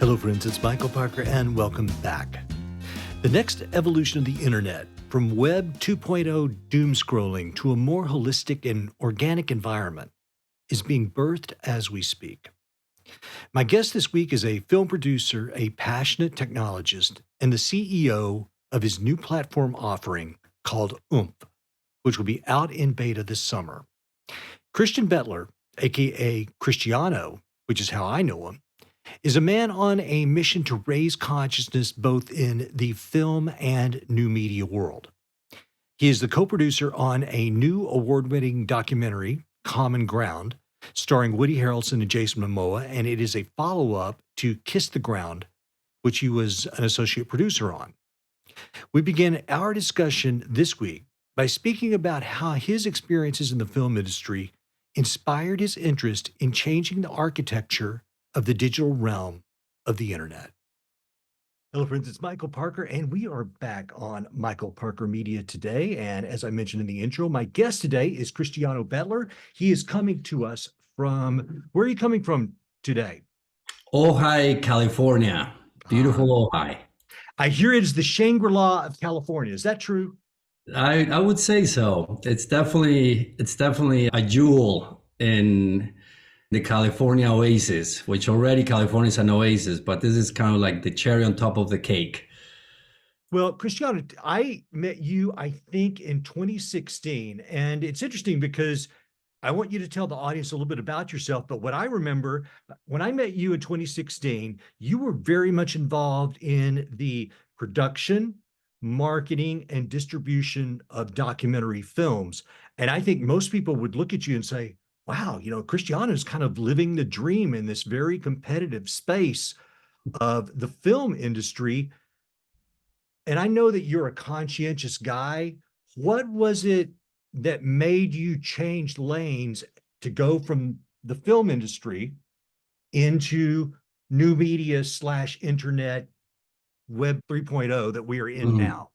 Hello, friends. It's Michael Parker, and welcome back. The next evolution of the internet, from Web 2.0 doom scrolling to a more holistic and organic environment, is being birthed as we speak. My guest this week is a film producer, a passionate technologist, and the CEO of his new platform offering called Oomph, which will be out in beta this summer. Cristian Bettler, aka Cristiano, which is how I know him, is a man on a mission to raise consciousness both in the film and new media world. He is the co-producer on a new award-winning documentary, Common Ground, starring Woody Harrelson and Jason Momoa, and it is a follow-up to Kiss the Ground, which he was an associate producer on. We began our discussion this week by speaking about how his experiences in the film industry inspired his interest in changing the architecture of the digital realm of the internet. Hello, friends. It's Michael Parker, and we are back on Michael Parker Media today. And as I mentioned in the intro, my guest today is Cristiano Bettler. He is coming to us from, where are you coming from today? Ojai, California. Beautiful Ojai. I hear it is the Shangri-La of California. Is that true? I would say so. It's definitely a jewel in the California oasis, which already California is an oasis, but this is kind of like the cherry on top of the cake. Well, Cristiano, I met you, I think, in 2016. And it's interesting because I want you to tell the audience a little bit about yourself. But what I remember, when I met you in 2016, you were very much involved in the production, marketing, and distribution of documentary films. And I think most people would look at you and say, wow, Cristiano is kind of living the dream in this very competitive space of the film industry. And I know that you're a conscientious guy. What was it that made you change lanes to go from the film industry into new media / internet, Web 3.0 that we are in now?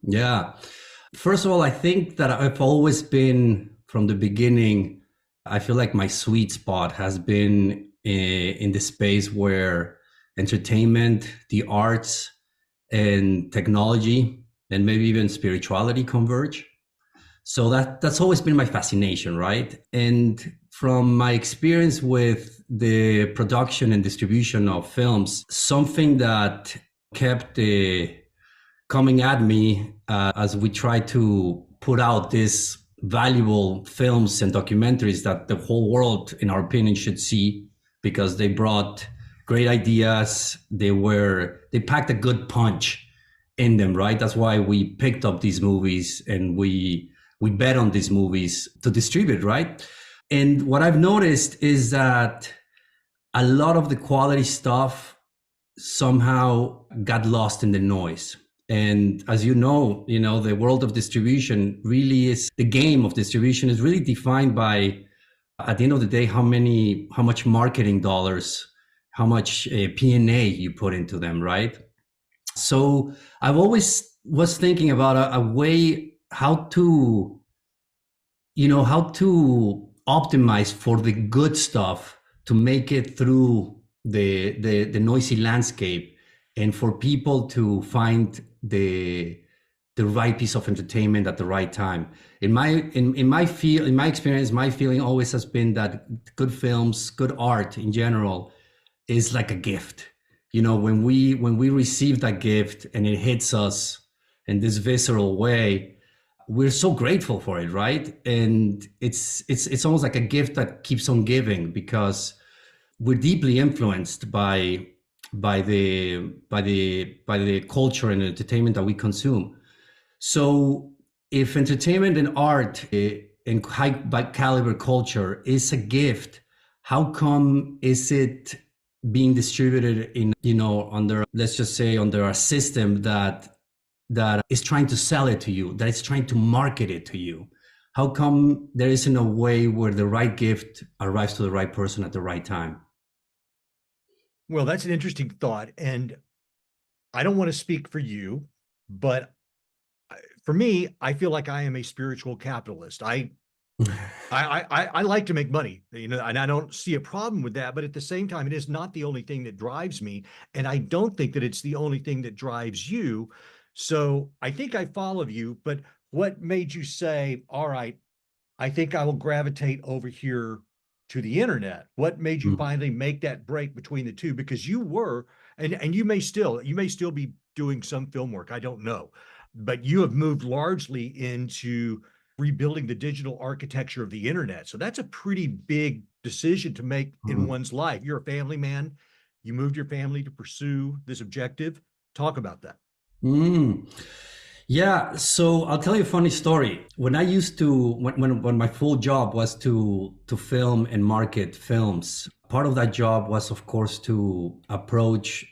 Yeah. First of all, I think that I've always been, from the beginning, I feel like my sweet spot has been in the space where entertainment, the arts, and technology, and maybe even spirituality converge. So that's always been my fascination, right? And from my experience with the production and distribution of films, something that kept coming at me as we try to put out these valuable films and documentaries that the whole world, in our opinion, should see, because they brought great ideas. They packed a good punch in them, right? That's why we picked up these movies and we bet on these movies to distribute, right? And what I've noticed is that a lot of the quality stuff somehow got lost in the noise. And as you know, the world of distribution really is, the game of distribution is really defined by, at the end of the day, how much marketing dollars, how much P&A you put into them, right? So I've always was thinking about a way how to optimize for the good stuff to make it through the noisy landscape, and for people to find the right piece of entertainment at the right time. In my experience, my feeling always has been that good films, good art in general, is like a gift. When we receive that gift and it hits us in this visceral way, we're so grateful for it, right? And it's almost like a gift that keeps on giving, because we're deeply influenced by the culture and entertainment that we consume. So if entertainment and art and high caliber culture is a gift, how come is it being distributed in, under, let's just say, under a system that is trying to sell it to you, that is trying to market it to you? How come there isn't a way where the right gift arrives to the right person at the right time? Well, that's an interesting thought. And I don't want to speak for you, but for me, I feel like I am a spiritual capitalist. I I like to make money, and I don't see a problem with that. But at the same time, it is not the only thing that drives me, and I don't think that it's the only thing that drives you. So I think I follow you. But what made you say, "All right, I think I will gravitate over here to the internet"? What made you finally make that break between the two? Because you were, and you may still be doing some film work. I don't know, but you have moved largely into rebuilding the digital architecture of the internet. So that's a pretty big decision to make in Mhm. one's life. You're a family man. You moved your family to pursue this objective. Talk about that. Mm. Yeah, so I'll tell you a funny story. When I used to, when my full job was to film and market films, part of that job was, of course, to approach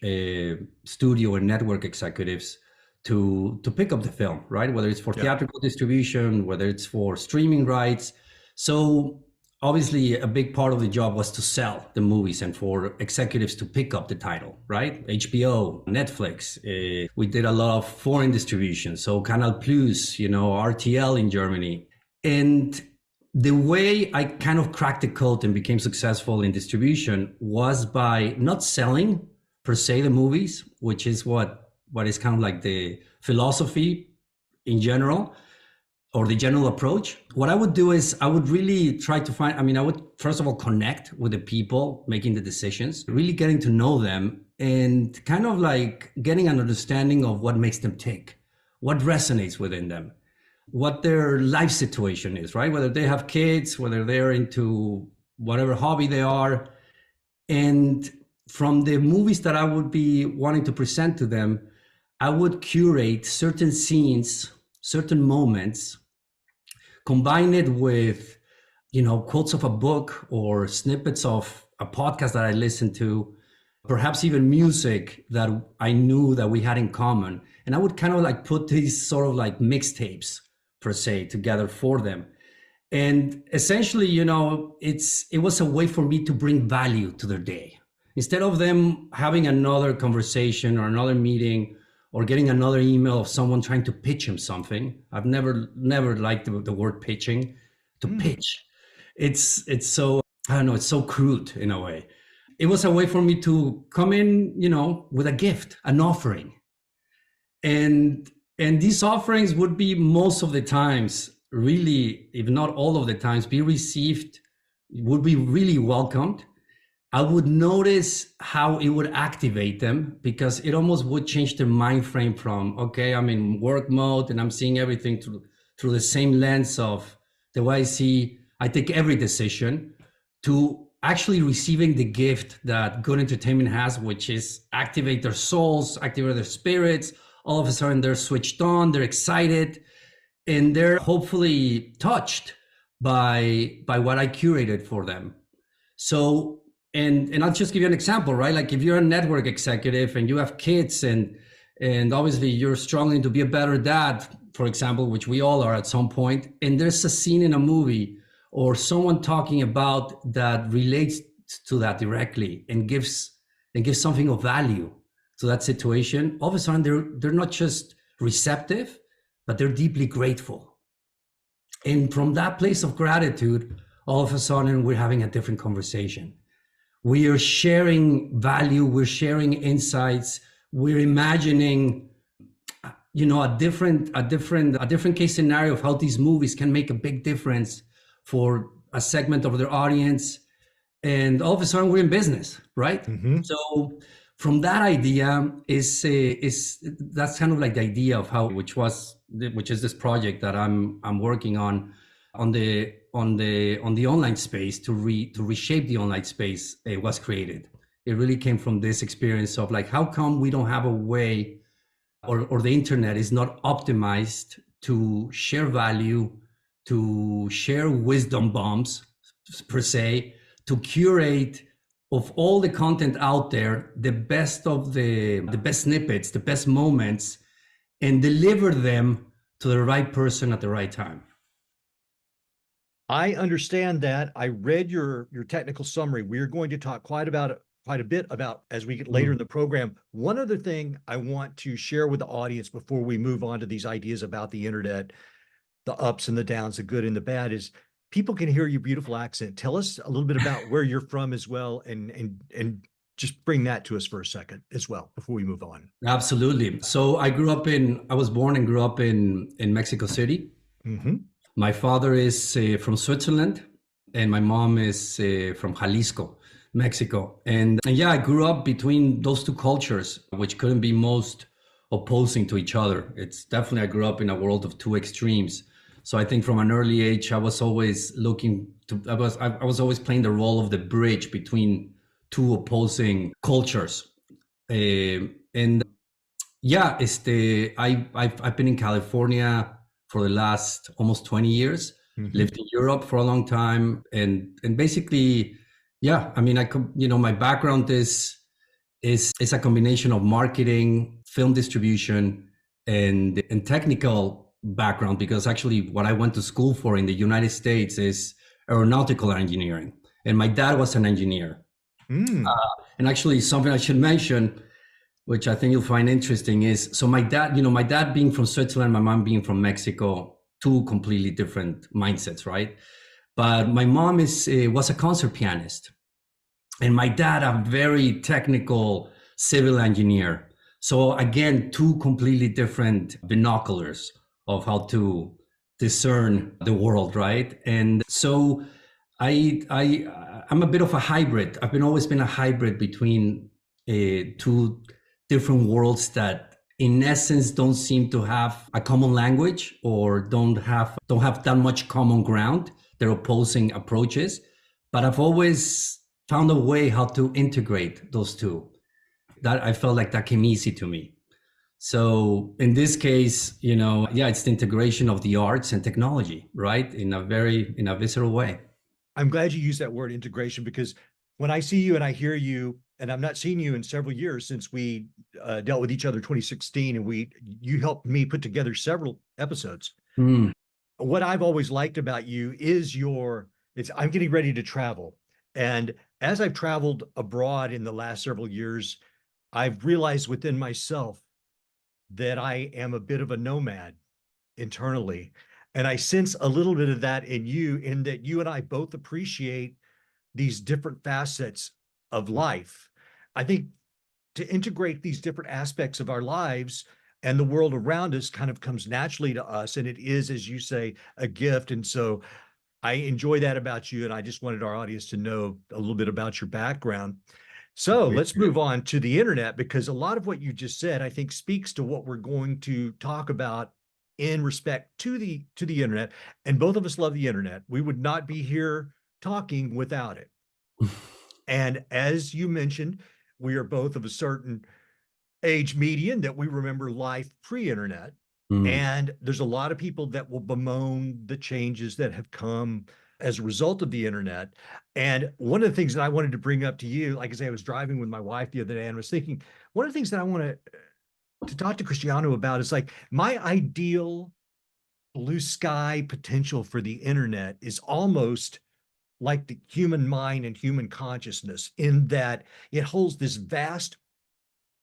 studio and network executives to pick up the film, right? Whether it's for Yeah. theatrical distribution, whether it's for streaming rights. So obviously a big part of the job was to sell the movies and for executives to pick up the title, right? HBO, Netflix. We did a lot of foreign distribution, so Canal Plus, RTL in Germany. And the way I kind of cracked the code and became successful in distribution was by not selling per se the movies, which is what is kind of like the philosophy in general, or the general approach. What I would do is I would really try to find, I would first of all connect with the people making the decisions, really getting to know them and kind of like getting an understanding of what makes them tick, what resonates within them, what their life situation is, right? Whether they have kids, whether they're into whatever hobby they are. And from the movies that I would be wanting to present to them, I would curate certain scenes, certain moments, combine it with quotes of a book or snippets of a podcast that I listened to, perhaps even music that I knew that we had in common, and I would kind of like put these sort of like mixtapes per se together for them. And essentially, it was a way for me to bring value to their day. Instead of them having another conversation or another meeting or getting another email of someone trying to pitch him something. I've never liked the word pitching. To Mm. pitch, it's so, I don't know, it's so crude in a way. It was a way for me to come in, with a gift, an offering. And these offerings would be most of the times, really, if not all of the times, be received, would be really welcomed. I would notice how it would activate them, because it almost would change their mind frame from, okay, I'm in work mode and I'm seeing everything through the same lens of the way I take every decision, to actually receiving the gift that good entertainment has, which is activate their souls, activate their spirits. All of a sudden they're switched on, they're excited, and they're hopefully touched by what I curated for them. So, and I'll just give you an example, right? Like if you're a network executive and you have kids, and obviously you're struggling to be a better dad, for example, which we all are at some point, and there's a scene in a movie or someone talking about that relates to that directly and gives something of value to that situation, all of a sudden they're not just receptive, but they're deeply grateful. And from that place of gratitude, all of a sudden we're having a different conversation. We are sharing value, we're sharing insights, we're imagining, a different case scenario of how these movies can make a big difference for a segment of their audience. And all of a sudden we're in business, right? Hmm. So from that idea is that's kind of like the idea of how, which is this project that I'm working on the online space, to reshape the online space. It was created. It really came from this experience of like, how come we don't have a way, or the internet is not optimized to share value, to share wisdom bombs per se, to curate of all the content out there, the best of the best snippets, the best moments, and deliver them to the right person at the right time. I understand that. I read your technical summary. We're going to talk quite a bit about as we get later in Mm. the program. One other thing I want to share with the audience before we move on to these ideas about the internet, the ups and the downs, the good and the bad, is people can hear your beautiful accent. Tell us a little bit about where you're from as well, and just bring that to us for a second as well before we move on. Absolutely. So I was born and grew up in Mexico City. Mm-hmm. My father is from Switzerland, and my mom is from Jalisco, Mexico. And yeah, I grew up between those two cultures, which couldn't be most opposing to each other. It's definitely, I grew up in a world of two extremes. So I think from an early age, I was always I was always playing the role of the bridge between two opposing cultures. And yeah, I've been in California for the last almost 20 years, Mm-hmm. lived in Europe for a long time, and basically, yeah, I mean, my background is a combination of marketing, film distribution, and technical background, because actually what I went to school for in the United States is aeronautical engineering, and my dad was an engineer. Mm. And actually, something I should mention, which I think you'll find interesting, is so my dad being from Switzerland, my mom being from Mexico, two completely different mindsets, right? But my mom was a concert pianist, and my dad a very technical civil engineer. So again, two completely different binoculars of how to discern the world, right? And so I'm a bit of a hybrid. I've been always been a hybrid between two different worlds that in essence don't seem to have a common language, or don't have that much common ground. They're opposing approaches, but I've always found a way how to integrate those two. That I felt like that came easy to me. So in this case, yeah, it's the integration of the arts and technology, right? In a visceral way. I'm glad you used that word integration, because when I see you and I hear you, and I've not seen you in several years since we dealt with each other 2016, and you helped me put together several episodes. Mm, What I've always liked about you is it's I'm getting ready to travel. And as I've traveled abroad in the last several years, I've realized within myself that I am a bit of a nomad internally. And I sense a little bit of that in you, in that you and I both appreciate these different facets of life. I think to integrate these different aspects of our lives and the world around us kind of comes naturally to us. And it is, as you say, a gift. And so I enjoy that about you. And I just wanted our audience to know a little bit about your background. So let's appreciate it. move on to the internet, because a lot of what you just said, I think, speaks to what we're going to talk about in respect to the internet. And both of us love the internet. We would not be here talking without it. And as you mentioned, we are both of a certain age median that we remember life pre-internet. Mm, And there's a lot of people that will bemoan the changes that have come as a result of the internet. And one of the things that I wanted to bring up to you, like I say, I was driving with my wife the other day and I was thinking, one of the things that I want to talk to Cristiano about is like my ideal blue sky potential for the internet is almost like the human mind and human consciousness, in that it holds this vast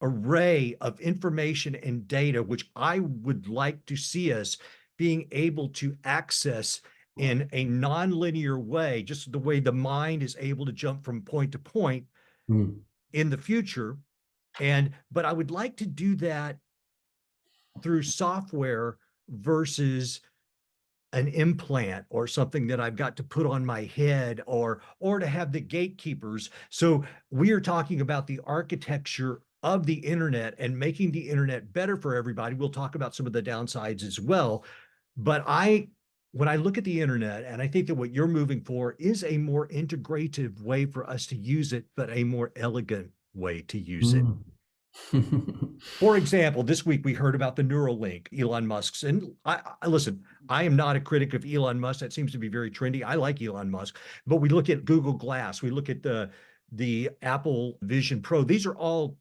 array of information and data, which I would like to see us being able to access in a nonlinear way, just the way the mind is able to jump from point to point mm, in the future. But I would like to do that through software versus an implant or something that I've got to put on my head, or to have the gatekeepers. So we are talking about the architecture of the internet and making the internet better for everybody. We'll talk about some of the downsides as well. But when I look at the internet, and I think that what you're moving for is a more integrative way for us to use it, but a more elegant way to use it. mm. For example, this week we heard about the Neuralink, Elon Musk's. And I listen, I am not a critic of Elon Musk. That seems to be very trendy. I like Elon Musk, but we look at Google Glass, we look at the Apple Vision Pro. These are all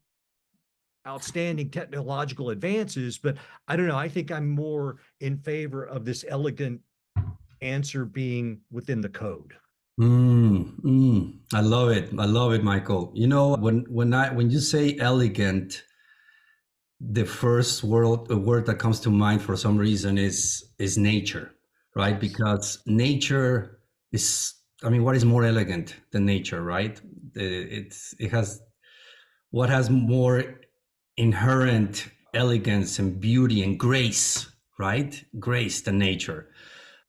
outstanding technological advances, but I don't know. I think I'm more in favor of this elegant answer being within the code. I love it. I love it, Michael. When you say elegant, the first word that comes to mind for some reason is nature, right? Yes. Because nature is, I mean, what is more elegant than nature, right? It has, what has more inherent elegance and beauty and grace, right? Grace than nature.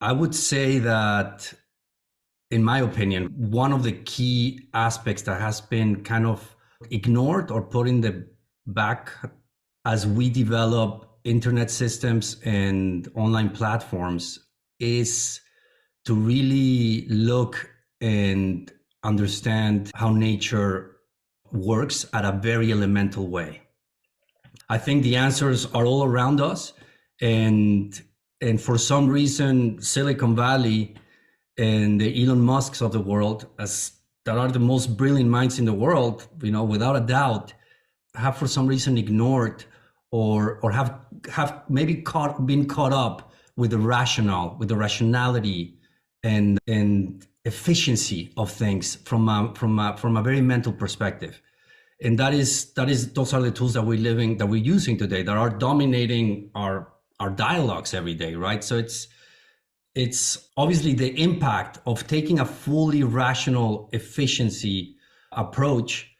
I would say that, in my opinion, one of the key aspects that has been kind of ignored or put in the back as we develop internet systems and online platforms is to really look and understand how nature works at a very elemental way. I think the answers are all around us, and for some reason, Silicon Valley and the Elon Musks of the world, as that are the most brilliant minds in the world, without a doubt, have for some reason ignored or have maybe been caught up with the rationality and efficiency of things from a very mental perspective. And those are the tools that we're using today that are dominating our dialogues every day, right? So it's obviously the impact of taking a fully rational efficiency approach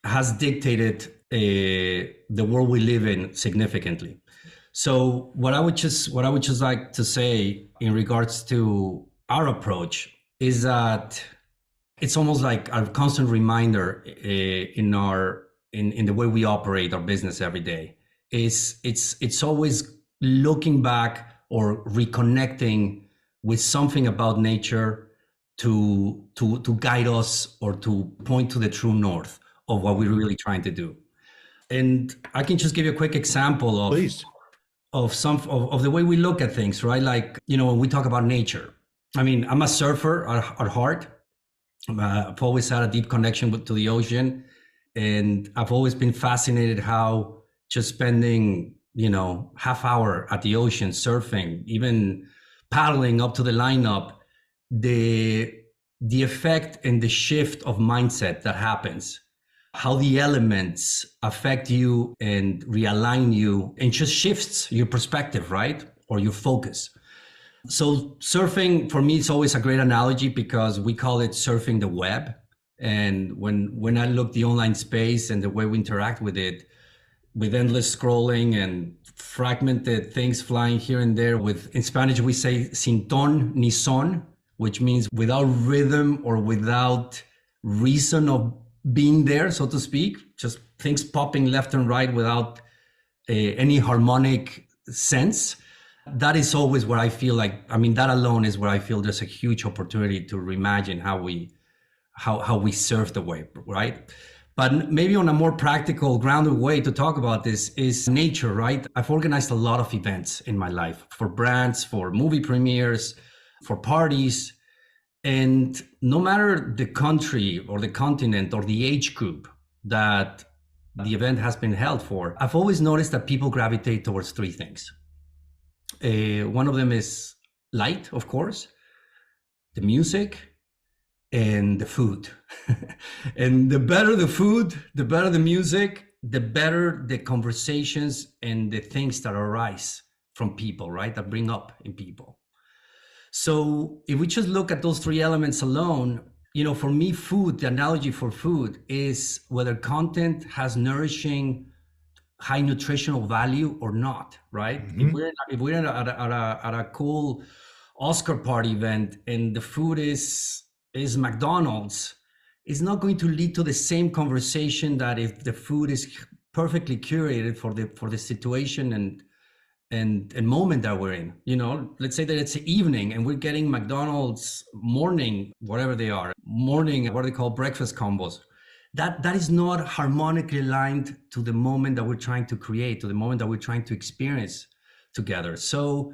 has dictated the world we live in significantly. So what I would just like to say in regards to our approach is that it's almost like a constant reminder in the way we operate our business every day. It's always looking back or reconnecting with something about nature to guide us or to point to the true north of what we're really trying to do. And I can just give you a quick example of Please. of the way we look at things, right? Like, when we talk about nature. I mean, I'm a surfer at heart. I've always had a deep connection to the ocean, and I've always been fascinated how just spending, half hour at the ocean surfing, even paddling up to the lineup, the effect and the shift of mindset that happens, how the elements affect you and realign you and just shifts your perspective, right? Or your focus. So surfing for me is always a great analogy because we call it surfing the web. And when I look the online space and the way we interact with it, with endless scrolling and fragmented things flying here and there, with, in Spanish we say sin ton ni son, which means without rhythm or without reason of being there, so to speak, just things popping left and right without any harmonic sense. That is always where I feel like, that alone is where I feel there's a huge opportunity to reimagine how we surf the wave, right? But maybe on a more practical, grounded way to talk about this is nature, right? I've organized a lot of events in my life for brands, for movie premieres, for parties. And no matter the country or the continent or the age group that the event has been held for, I've always noticed that people gravitate towards three things. One of them is light, of course, the music, and the food. And the better the food, the better the music, the better the conversations and the things that arise from people, right? That bring up in people. So if we just look at those three elements alone, for me, food, the analogy for food is whether content has nourishing, high nutritional value or not, right? Mm-hmm. If we're at a cool Oscar party event and the food is McDonald's, it's not going to lead to the same conversation that if the food is perfectly curated for the situation and moment that we're in. Let's say that it's the evening and we're getting McDonald's morning, whatever they are, morning, what do they call breakfast combos. That is not harmonically aligned to the moment that we're trying to create, to the moment that we're trying to experience together. So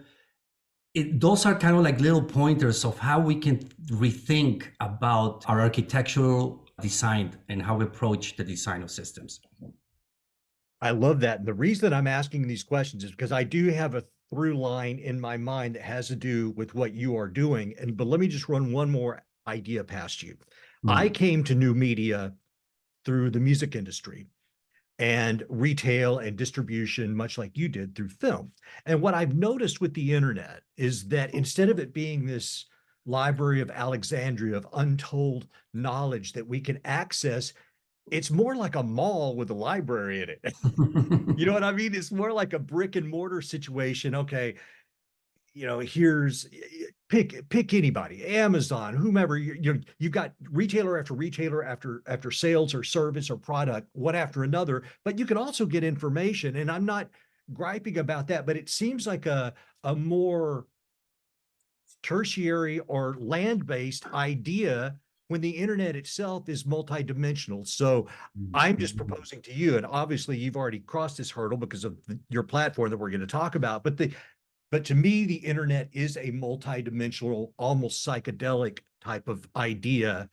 those are kind of like little pointers of how we can rethink about our architectural design and how we approach the design of systems. I love that. And the reason I'm asking these questions is because I do have a through line in my mind that has to do with what you are doing. But let me just run one more idea past you. I came to new media through the music industry and retail and distribution, much like you did through film. And what I've noticed with the internet is that instead of it being this Library of Alexandria of untold knowledge that we can access. It's more like a mall with a library in it. You know what I mean? It's more like a brick and mortar situation. Okay, here's pick anybody, Amazon, whomever. You've got retailer after retailer after sales or service or product, one after another. But you can also get information, and I'm not griping about that, but it seems like a more tertiary or land-based idea when the internet itself is multidimensional. So I'm just proposing to you, and obviously you've already crossed this hurdle because of your platform that we're going to talk about, but to me, the internet is a multidimensional, almost psychedelic type of idea,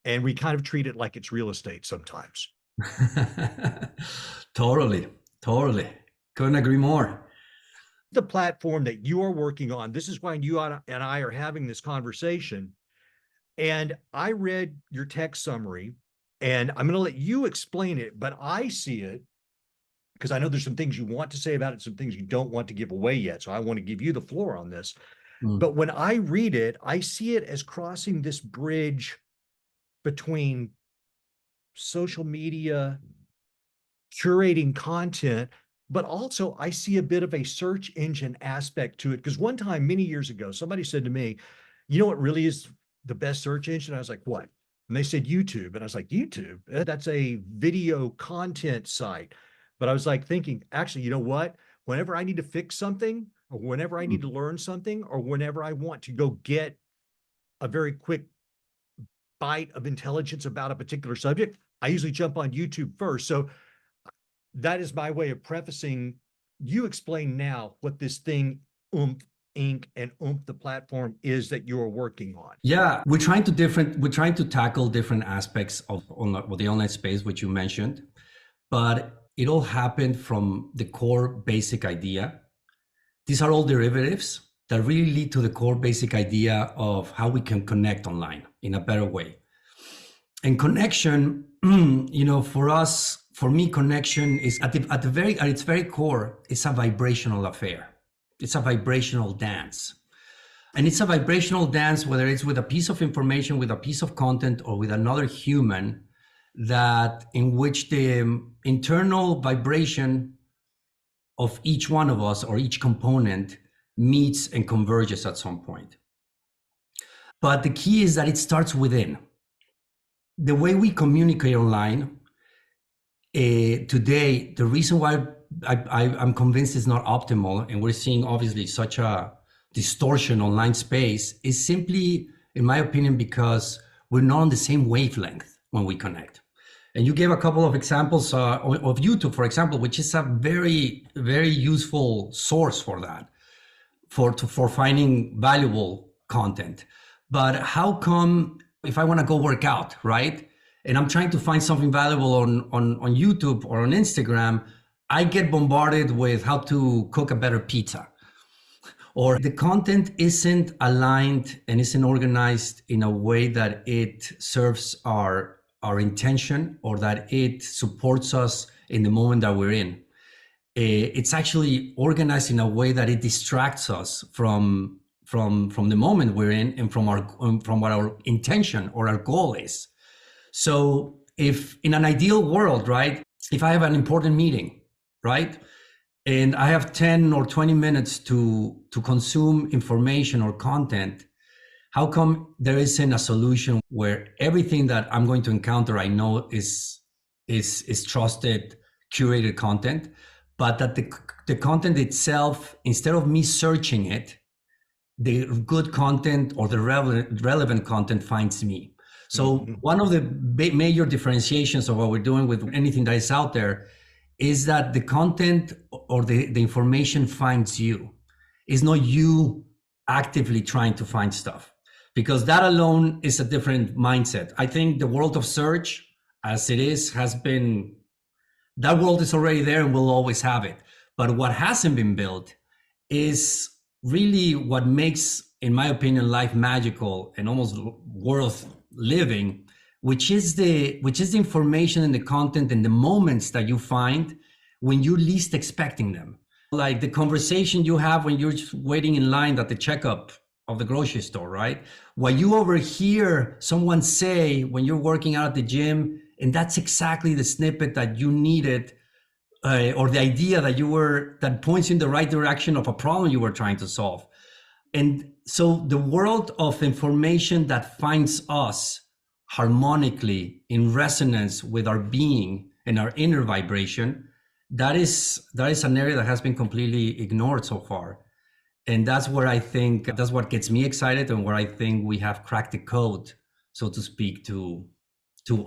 and we kind of treat it like it's real estate sometimes. Totally, totally. Couldn't agree more. The platform that you are working on, this is why you and I are having this conversation. And I read your text summary, and I'm going to let you explain it, but I see it because I know there's some things you want to say about it, some things you don't want to give away yet. So I want to give you the floor on this. But when I read it, I see it as crossing this bridge between social media, curating content, but also I see a bit of a search engine aspect to it. Because one time, many years ago, somebody said to me, you know what really is the best search engine? I was like, what? And they said YouTube. And I was like, YouTube? That's a video content site. But I was like thinking, actually, you know what? Whenever I need to fix something, or whenever I need to learn something, or whenever I want to go get a very quick bite of intelligence about a particular subject, I usually jump on YouTube first. So that is my way of prefacing. You explain now what this thing, Oomph Inc. and Oomph the platform is that you are working on. Yeah, we're trying to tackle different aspects of the online space, which you mentioned, but it all happened from the core basic idea. These are all derivatives that really lead to the core basic idea of how we can connect online in a better way. And connection, for me, connection is at its very core, it's a vibrational affair. It's a vibrational dance. And it's a vibrational dance, whether it's with a piece of information, with a piece of content, or with another human, that in which the internal vibration of each one of us or each component meets and converges at some point. But the key is that it starts within. The way we communicate online today, the reason why I'm convinced it's not optimal, and we're seeing obviously such a distortion online space, is simply, in my opinion, because we're not on the same wavelength when we connect. And you gave a couple of examples of YouTube, for example, which is a very, very useful source for that, for finding valuable content. But how come if I want to go work out, right, and I'm trying to find something valuable on YouTube or on Instagram, I get bombarded with how to cook a better pizza, or the content isn't aligned and isn't organized in a way that it serves our intention, or that it supports us in the moment that we're in. It's actually organized in a way that it distracts us from the moment we're in, and from what our intention or our goal is. So if in an ideal world, right, if I have an important meeting, right, and I have 10 or 20 minutes to consume information or content, how come there isn't a solution where everything that I'm going to encounter, I know is trusted, curated content, but that the content itself, instead of me searching it, the good content or the relevant content finds me. So one of the major differentiations of what we're doing with anything that is out there is that the content or the information finds you. It's not you actively trying to find stuff, because that alone is a different mindset. I think the world of search, as it is, that world is already there and will always have it. But what hasn't been built is really what makes, in my opinion, life magical and almost worth living, which is the information and the content and the moments that you find when you're least expecting them. Like the conversation you have when you're just waiting in line at the checkup of the grocery store, right? What you overhear someone say when you're working out at the gym, and that's exactly the snippet that you needed, or the idea that points in the right direction of a problem you were trying to solve. And so the world of information that finds us harmonically in resonance with our being and our inner vibration, that is an area that has been completely ignored so far. And that's where I think that's what gets me excited, and where I think we have cracked the code, so to speak, to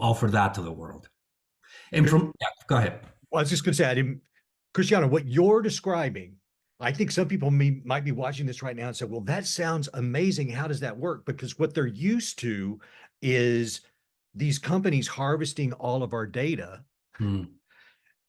offer that to the world. And go ahead. Well, I was just going to say, Cristiano, what you're describing, I think some people might be watching this right now and say, well, that sounds amazing. How does that work? Because what they're used to is these companies harvesting all of our data and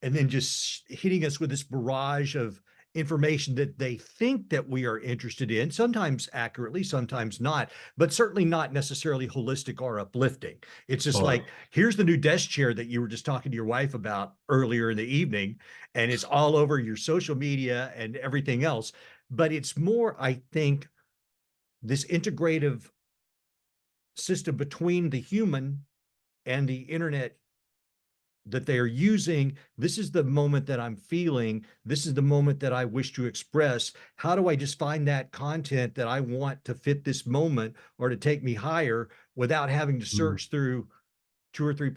then just hitting us with this barrage of information that they think that we are interested in, sometimes accurately, sometimes not, but certainly not necessarily holistic or uplifting. It's just like, here's the new desk chair that you were just talking to your wife about earlier in the evening, and it's all over your social media and everything else. But it's more, I think, this integrative system between the human and the internet that they are using. This is the moment that I'm feeling. This is the moment that I wish to express. How do I just find that content that I want to fit this moment or to take me higher without having to search through 2 or 3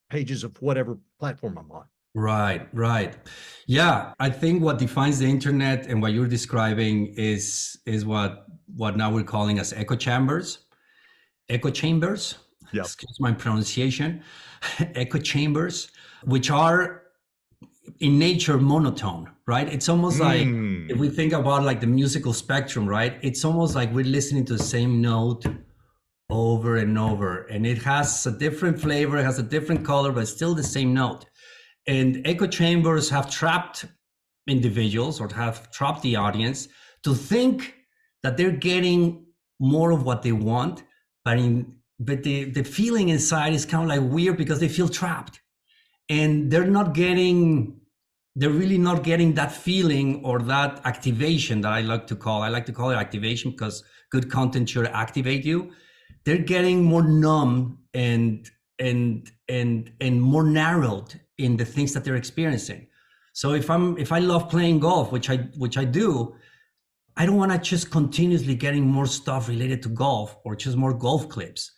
pages of whatever platform I'm on? Right. Yeah, I think what defines the internet and what you're describing is what now we're calling as echo chambers. Echo chambers. Yep. Excuse my pronunciation. Echo chambers, which are in nature monotone, right? It's almost like, if we think about like the musical spectrum, right? It's almost like we're listening to the same note over and over, and it has a different flavor, it has a different color, but it's still the same note. And echo chambers have trapped individuals, or have trapped the audience, to think that they're getting more of what they want, but the feeling inside is kind of like weird, because they feel trapped, and they're really not getting that feeling or that activation that I like to call it activation, because good content should activate you. They're getting more numb and more narrowed in the things that they're experiencing. So if I love playing golf, which I do, I don't want to just continuously getting more stuff related to golf or just more golf clips.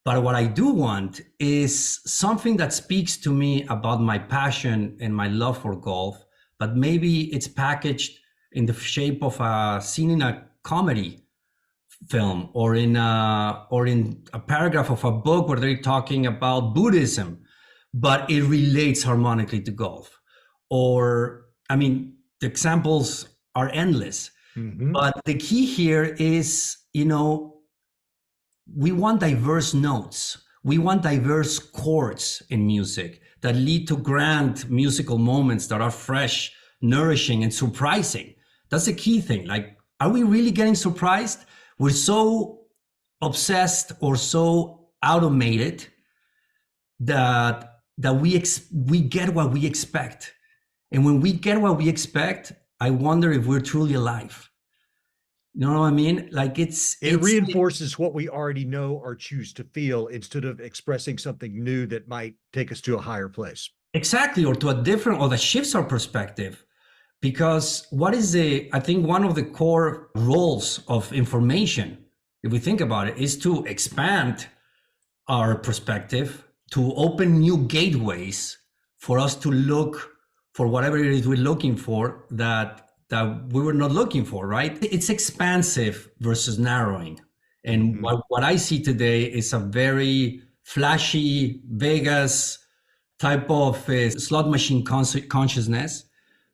But what I do want is something that speaks to me about my passion and my love for golf, but maybe it's packaged in the shape of a scene in a comedy film, or in a paragraph of a book where they're talking about Buddhism, but it relates harmonically to golf. Or, I mean, the examples are endless. But the key here is, we want diverse notes. We want diverse chords in music that lead to grand musical moments that are fresh, nourishing, and surprising. That's the key thing. Like, are we really getting surprised? We're so obsessed or so automated that we get what we expect. And when we get what we expect, I wonder if we're truly alive. You know what I mean? Like, it reinforces what we already know or choose to feel, instead of expressing something new that might take us to a higher place. Exactly, or that shifts our perspective. Because I think one of the core roles of information, if we think about it, is to expand our perspective, to open new gateways for us to look for whatever it is we're looking for that we were not looking for, right? It's expansive versus narrowing. And what I see today is a very flashy Vegas type of slot machine consciousness,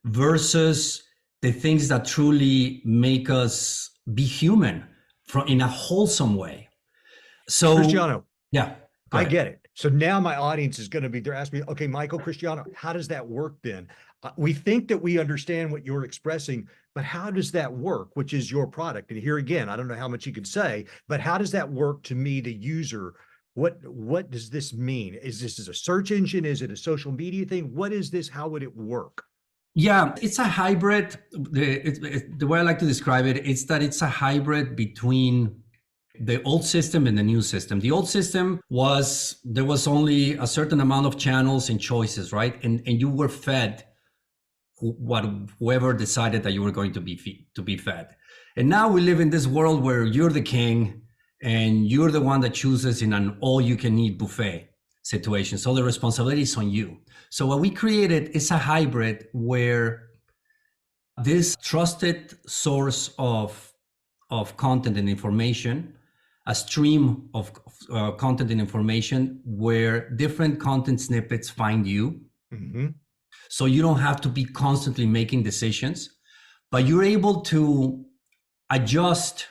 versus the things that truly make us be human in a wholesome way. So, Cristiano, yeah, I get it. So now my audience is going to they're asking me, okay, Michael, Cristiano, how does that work then? We think that we understand what you're expressing, but how does that work, which is your product? And here again, I don't know how much you could say, but how does that work to me, the user? What does this mean? Is this a search engine? Is it a social media thing? What is this? How would it work? Yeah, it's a hybrid. The way I like to describe it is that it's a hybrid between the old system and the new system. The old system was there was only a certain amount of channels and choices, right? And you were fed what whoever decided that you were going to be fed. And now we live in this world where you're the king and you're the one that chooses in an all-you-can-eat buffet situation. So the responsibility is on you. So what we created is a hybrid where this trusted source of content and information, a stream of content and information where different content snippets find you. Mm-hmm. So you don't have to be constantly making decisions, but you're able to adjust,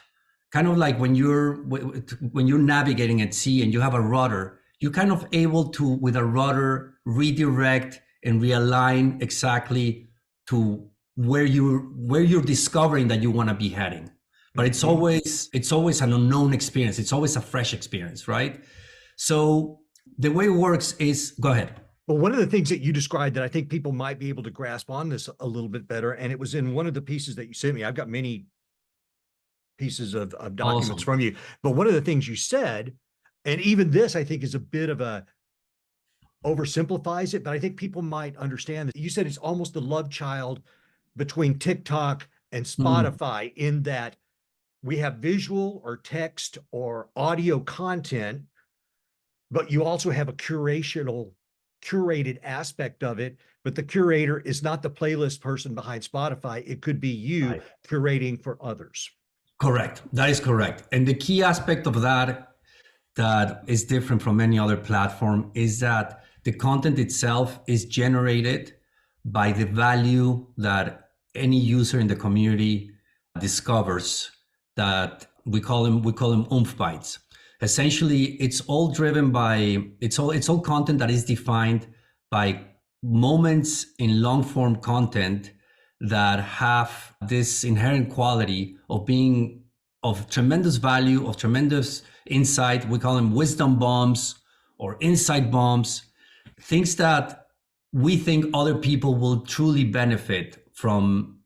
kind of like when you're navigating at sea and you have a rudder, you're kind of able to, with a rudder, redirect and realign exactly to where you're discovering that you want to be heading. But it's always an unknown experience. It's always a fresh experience, right? So the way it works is, go ahead. Well, one of the things that you described that I think people might be able to grasp on this a little bit better, and it was in one of the pieces that you sent me. I've got many pieces of documents from you, but one of the things you said, and even this I think is a bit of a oversimplifies it, but I think people might understand that you said it's almost the love child between TikTok and Spotify in that we have visual or text or audio content, but you also have a curated aspect of it, but the curator is not the playlist person behind Spotify. It could be you curating for others. Correct. That is correct. And the key aspect of that is different from any other platform is that the content itself is generated by the value that any user in the community discovers, that we call them Oomph bites. Essentially, it's all driven by it's all content that is defined by moments in long form content that have this inherent quality of being of tremendous value, of tremendous insight. We call them wisdom bombs or insight bombs, things that we think other people will truly benefit from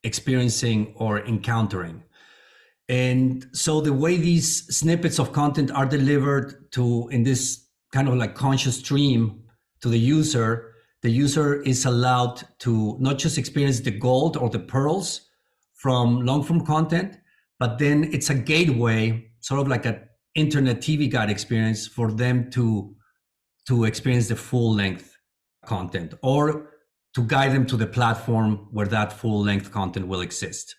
experiencing or encountering. And so the way these snippets of content are delivered to in this kind of like conscious stream to the user is allowed to not just experience the gold or the pearls from long form content, but then it's a gateway, sort of like an internet TV guide experience for them to experience the full length content or to guide them to the platform where that full length content will exist.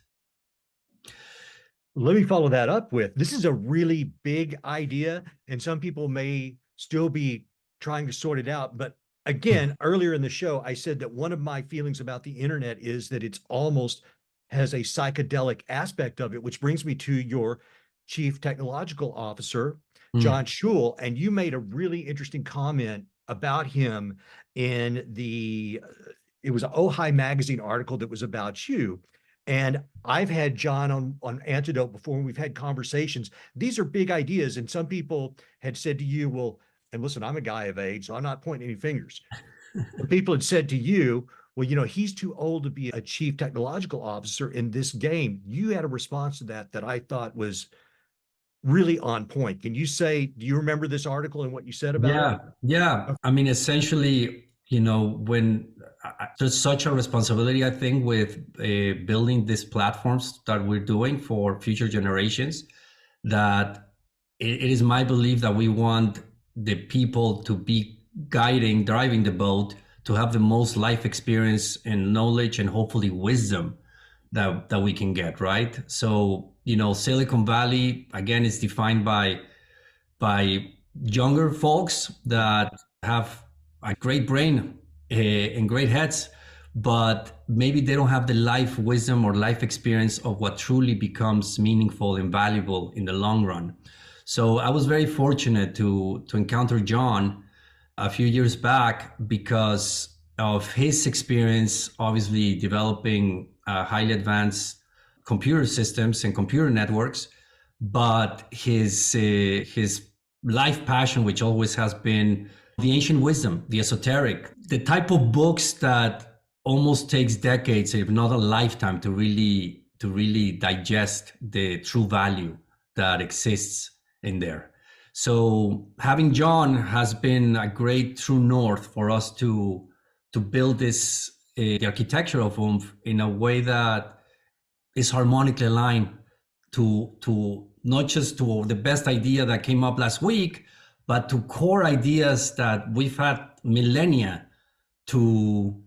Let me follow that up with, this is a really big idea, and some people may still be trying to sort it out. But again, earlier in the show, I said that one of my feelings about the internet is that it's almost has a psychedelic aspect of it, which brings me to your chief technological officer, John Schul. And you made a really interesting comment about him in it was an Ojai magazine article that was about you. And I've had John on Antidote before, and we've had conversations. These are big ideas. And some people had said to you, well, and listen, I'm a guy of age, so I'm not pointing any fingers. But people had said to you, well, he's too old to be a chief technological officer in this game. You had a response to that I thought was really on point. Can you say, do you remember this article and what you said about it? Yeah. I mean, essentially, when there's such a responsibility, I think, with building these platforms that we're doing for future generations, that it is my belief that we want the people to be driving the boat, to have the most life experience and knowledge and hopefully wisdom that we can get, right? So, Silicon Valley, again, is defined by younger folks that have a great brain and great heads, but maybe they don't have the life wisdom or life experience of what truly becomes meaningful and valuable in the long run. So I was very fortunate to encounter John a few years back because of his experience, obviously developing highly advanced computer systems and computer networks, but his life passion, which always has been the ancient wisdom, the esoteric, the type of books that almost takes decades, if not a lifetime, to really digest the true value that exists in there. So having John has been a great true north for us to build this the architecture of Oomph in a way that is harmonically aligned to not just to the best idea that came up last week, but to core ideas that we've had millennia to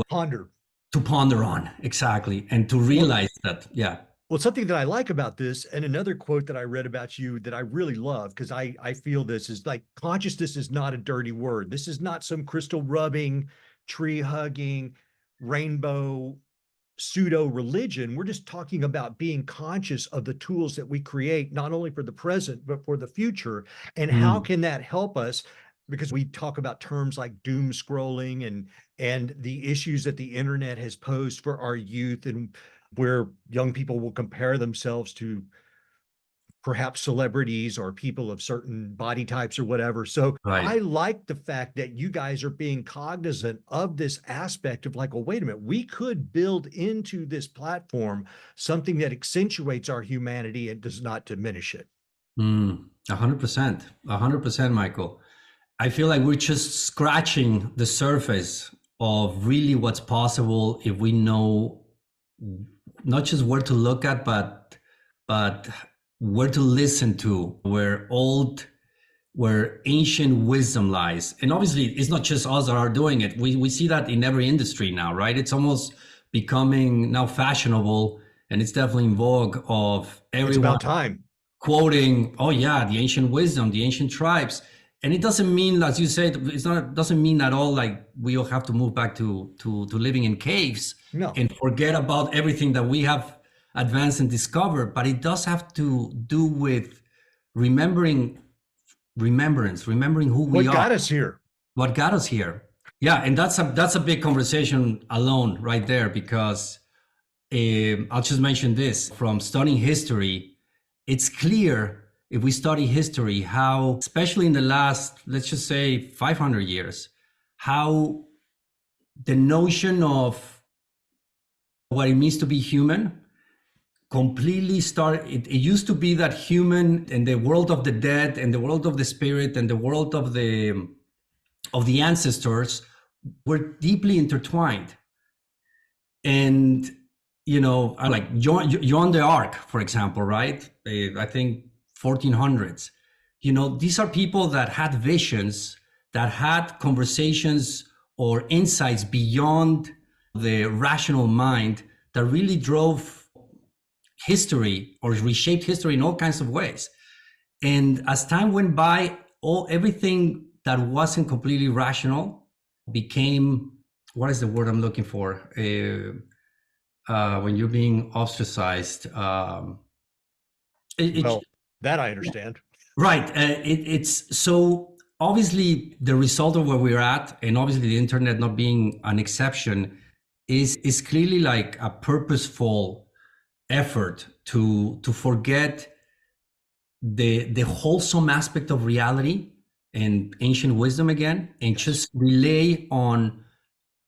Ponder. to ponder on, exactly, and to realize that, yeah. Well, something that I like about this, and another quote that I read about you that I really love, because I feel this is like consciousness is not a dirty word. This is not some crystal rubbing, tree hugging, rainbow pseudo religion. We're just talking about being conscious of the tools that we create, not only for the present, but for the future. And how Mm, can that help us? Because we talk about terms like doom scrolling and the issues that the internet has posed for our youth, and where young people will compare themselves to perhaps celebrities or people of certain body types or whatever. So right. I like the fact that you guys are being cognizant of this aspect of like, well, wait a minute, we could build into this platform something that accentuates our humanity and does not diminish it. 100%, 100%, Michael. I feel like we're just scratching the surface of really what's possible if we know not just where to look at, but where to listen to, where ancient wisdom lies. And obviously, it's not just us that are doing it. We see that in every industry now, right? It's almost becoming now fashionable, and it's definitely in vogue of It's everyone about time. quoting, oh yeah, the ancient wisdom, the ancient tribes. And it doesn't mean, as you said, doesn't mean at all like we all have to move back to living in caves No. and forget about everything that we have advanced and discovered. But it does have to do with remembering remembering who we What are, got us here? what got us here. Yeah, and that's a big conversation alone right there, because I'll just mention this from studying history. It's clear if we study history how, especially in the last, let's just say 500 years, how the notion of what it means to be human completely started. It used to be that human and the world of the dead and the world of the spirit and the world of the ancestors were deeply intertwined. And like John the Ark, for example, right? I think 1400s. These are people that had visions, that had conversations or insights beyond the rational mind, that really drove history or reshaped history in all kinds of ways. And as time went by, everything that wasn't completely rational became, what is the word I'm looking for? When you're being ostracized. Well, that I understand. Right. It's so obviously the result of where we're at, and obviously the internet not being an exception, is clearly like a purposeful effort to forget the wholesome aspect of reality and ancient wisdom again, and Yes. just relay on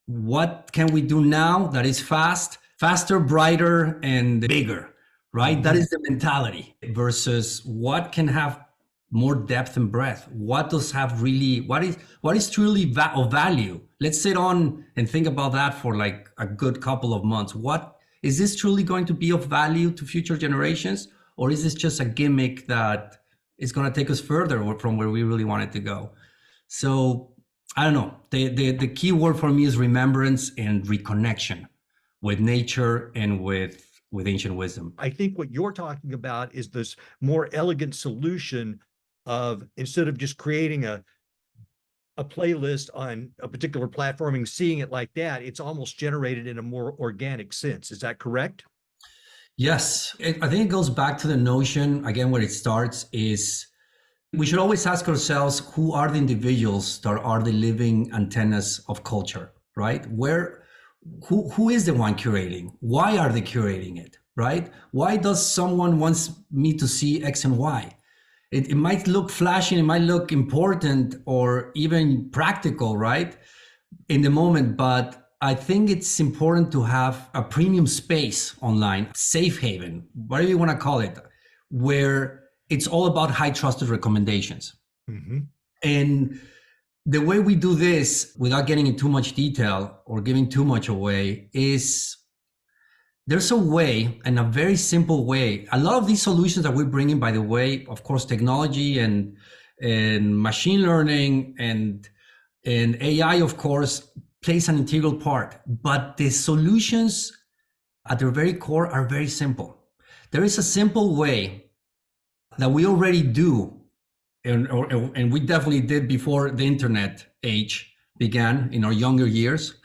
what can we do now that is faster, brighter, and bigger, right? That Mhm. is the mentality, versus what can have more depth and breadth. What does have really, what is truly of value? Let's sit on and think about that for like a good couple of months. What is this truly going to be of value to future generations? Or is this just a gimmick that is going to take us further from where we really wanted to go? So I don't know. The key word for me is remembrance and reconnection with nature and with ancient wisdom. I think what you're talking about is this more elegant solution of, instead of just creating a playlist on a particular platform and seeing it like that, it's almost generated in a more organic sense. Is that correct? Yes, I think it goes back to the notion again where it starts is we should always ask ourselves who are the individuals that are the living antennas of culture, right? Who is the one curating? Why are they curating it, right? Why does someone wants me to see X and Y? It might look flashy, it might look important or even practical, right? In the moment, but I think it's important to have a premium space online, safe haven, whatever you want to call it, where it's all about high trusted recommendations. Mm-hmm. And the way we do this, without getting into too much detail or giving too much away, is there's a way, and a very simple way. A lot of these solutions that we're bringing, by the way, of course, technology and machine learning and AI, of course, plays an integral part. But the solutions at their very core are very simple. There is a simple way that we already do, and we definitely did before the internet age began in our younger years,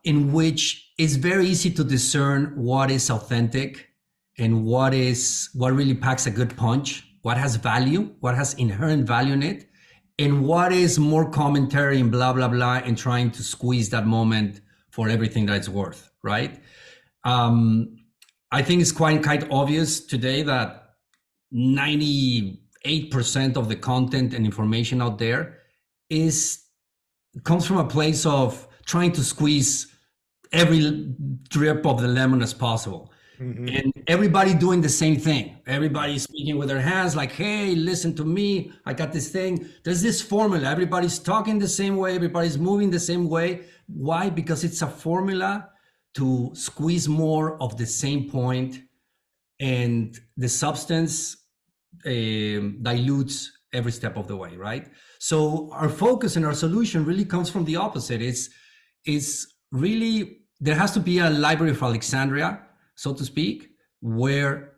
in which it's very easy to discern what is authentic and what really packs a good punch, what has value, what has inherent value in it, and what is more commentary and blah, blah, blah, and trying to squeeze that moment for everything that it's worth, right? I think it's quite obvious today that 98% of the content and information out there comes from a place of trying to squeeze every drip of the lemon as possible. Mm-hmm. And everybody doing the same thing. Everybody speaking with their hands like, hey, listen to me. I got this thing. There's this formula. Everybody's talking the same way. Everybody's moving the same way. Why? Because it's a formula to squeeze more of the same point, and the substance dilutes every step of the way, right? So our focus and our solution really comes from the opposite. It's really, there has to be a library of Alexandria, so to speak, where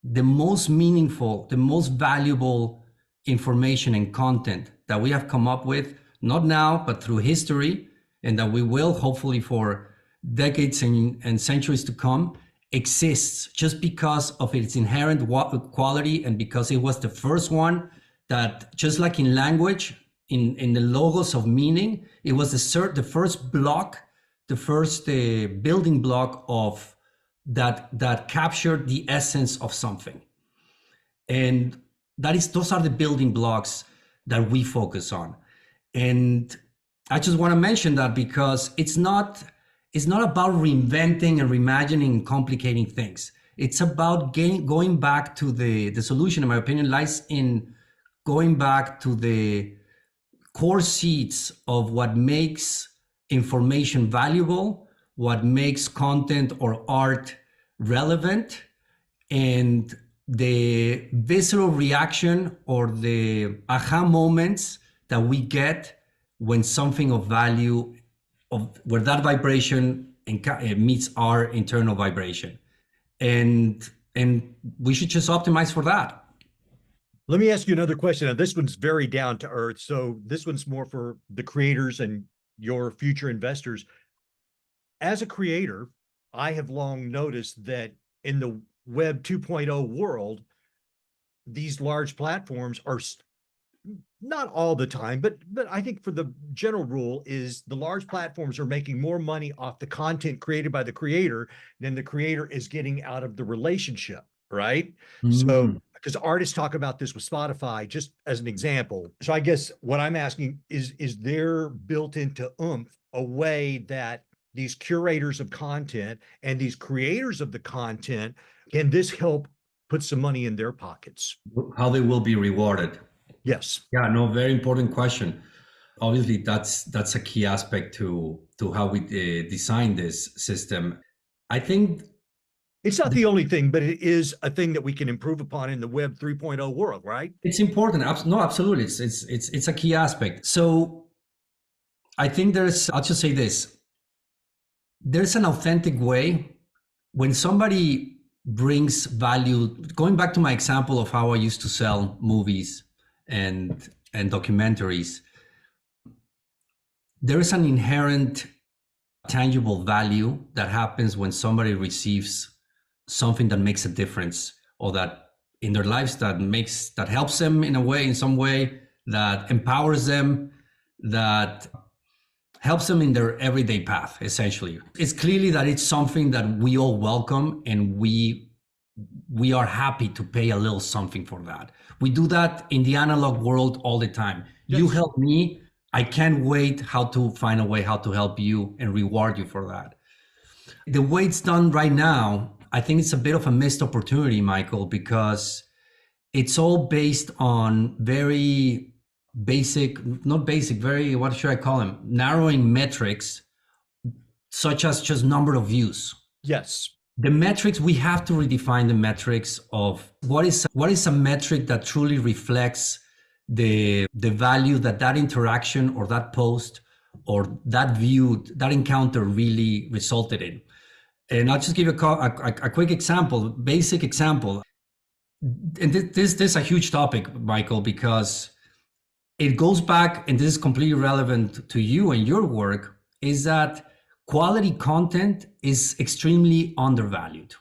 the most meaningful, the most valuable information and content that we have come up with, not now, but through history, and that we will hopefully for decades and centuries to come, exists just because of its inherent quality, and because it was the first one that, just like in language, in the logos of meaning, it was the first block, the first building block of that captured the essence of something. And those are the building blocks that we focus on. And I just want to mention that because it's not about reinventing and reimagining and complicating things. It's about going back to the solution, in my opinion, lies in going back to the core seeds of what makes information valuable, what makes content or art relevant, and the visceral reaction or the aha moments that we get when something of value, where that vibration meets our internal vibration. And we should just optimize for that. Let me ask you another question. Now, this one's very down to earth. So this one's more for the creators and your future investors. As a creator, I have long noticed that in the Web 2.0 world, these large platforms are not all the time, but I think for the general rule is the large platforms are making more money off the content created by the creator than the creator is getting out of the relationship, right? Mm-hmm. So, because artists talk about this with Spotify, just as an example. So I guess what I'm asking is there built into Oomph a way that these curators of content and these creators of the content, can this help put some money in their pockets? How they will be rewarded? Yes. Yeah, no, very important question. Obviously, that's a key aspect to how we design this system. I think it's not the only thing, but it is a thing that we can improve upon in the Web 3.0 world, right? It's important. No, absolutely. It's a key aspect. So I think I'll just say this. There's an authentic way when somebody brings value. Going back to my example of how I used to sell movies and documentaries, there is an inherent tangible value that happens when somebody receives something that makes a difference, or that in their lives that helps them in some way, that empowers them, that helps them in their everyday path. Essentially, it's clearly that it's something that we all welcome, and we are happy to pay a little something for that. We do that in the analog world all the time. Yes. You help me, I can't wait how to find a way how to help you and reward you for that. The way it's done right now, I think it's a bit of a missed opportunity, Michael, because it's all based on very basic, not basic, very, what should I call them? Narrowing metrics, such as just number of views. Yes. The metrics, we have to redefine the metrics of what is a metric that truly reflects the value that that interaction or that post or that view, that encounter really resulted in. And I'll just give you a quick example, basic example. And this is a huge topic, Michael, because it goes back, and this is completely relevant to you and your work, is that quality content is extremely undervalued.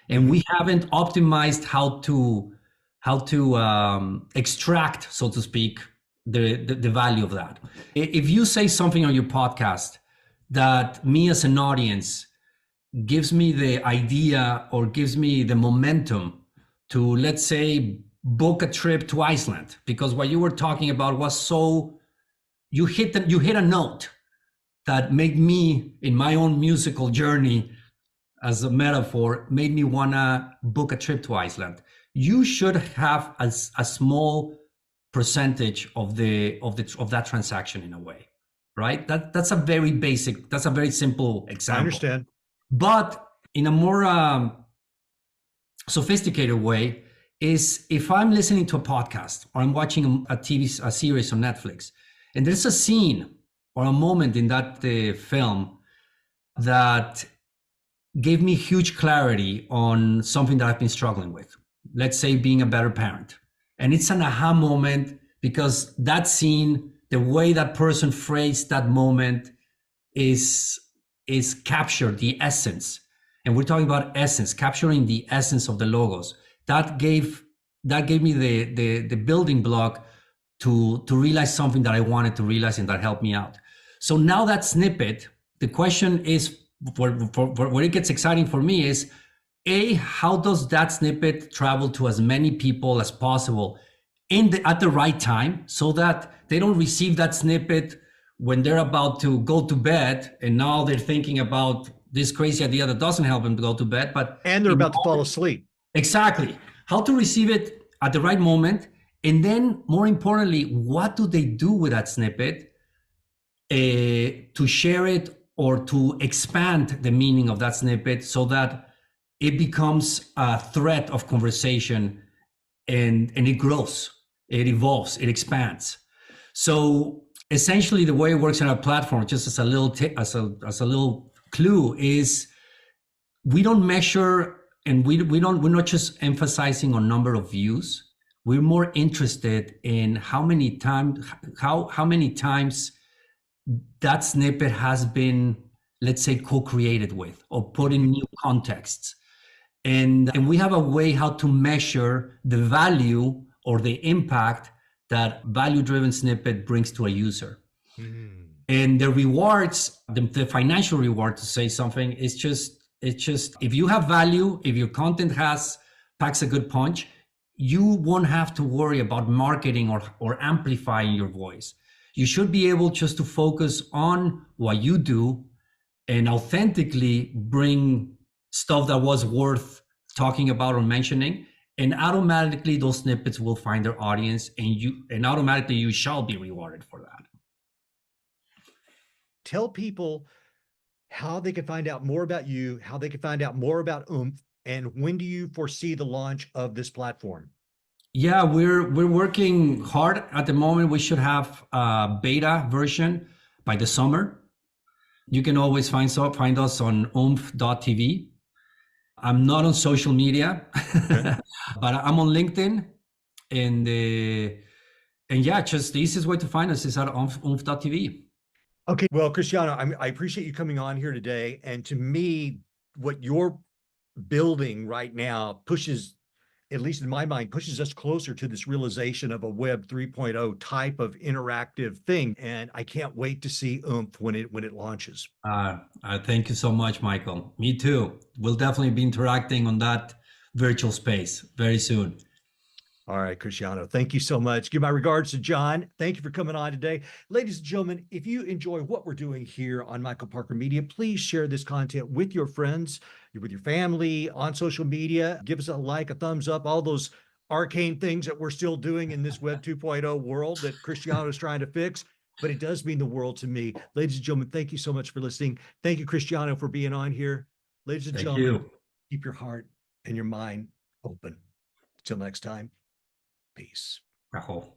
And we haven't optimized how to extract, so to speak, the value of that. If you say something on your podcast that me as an audience gives me the idea or gives me the momentum to, let's say, book a trip to Iceland, because what you were talking about was so, you hit a note that made me, in my own musical journey, as a metaphor, made me wanna book a trip to Iceland. You should have a small percentage of that transaction in a way, right? That's a very basic, that's a very simple example. I understand. But in a more sophisticated way is if I'm listening to a podcast or I'm watching a series on Netflix, and there's a scene or a moment in that film that gave me huge clarity on something that I've been struggling with. Let's say being a better parent. And it's an aha moment because that scene, the way that person phrased that moment is captured the essence. And we're talking about essence, capturing the essence of the logos. That gave me the building block to realize something that I wanted to realize, and that helped me out. So now that snippet, the question is, where it gets exciting for me is, how does that snippet travel to as many people as possible at the right time, so that they don't receive that snippet when they're about to go to bed and now they're thinking about this crazy idea that doesn't help them to go to bed, and they're about to fall asleep. Exactly. How to receive it at the right moment. And then more importantly, what do they do with that snippet to share it or to expand the meaning of that snippet so that it becomes a thread of conversation and it grows, it evolves, it expands. So essentially the way it works in our platform, just as a little clue, is we don't measure, and we're not just emphasizing on number of views. We're more interested in how many times that snippet has been, let's say, co-created with or put in new contexts. And we have a way how to measure the value or the impact that value-driven snippet brings to a user. Mm. And the rewards, the financial reward, to say something, it's just if you have value, if your content packs a good punch, you won't have to worry about marketing or amplifying your voice. You should be able just to focus on what you do and authentically bring stuff that was worth talking about or mentioning, and automatically those snippets will find their audience, and automatically you shall be rewarded for that. Tell people how they can find out more about you, how they can find out more about Oomph, and when do you foresee the launch of this platform? Yeah, we're working hard at the moment. We should have a beta version by the summer. You can always find us on oomph.tv. I'm not on social media, okay. But I'm on LinkedIn, and yeah, just the easiest way to find us is at oomph.tv. Okay, well, Cristiano, I appreciate you coming on here today. And to me, what you're building right now pushes, at least in my mind, pushes us closer to this realization of a Web 3.0 type of interactive thing. And I can't wait to see Oomph when it launches. Thank you so much, Michael. Me too. We'll definitely be interacting on that virtual space very soon. All right, Cristiano, thank you so much. Give my regards to John. Thank you for coming on today. Ladies and gentlemen, if you enjoy what we're doing here on Michael Parker Media, please share this content with your friends, with your family, on social media. Give us a like, a thumbs up, all those arcane things that we're still doing in this Web 2.0 world that Cristiano is trying to fix. But it does mean the world to me. Ladies and gentlemen, thank you so much for listening. Thank you, Cristiano, for being on here. Ladies and Thank gentlemen, you. keep your heart and your mind open. Until next time. Peace. Ajo.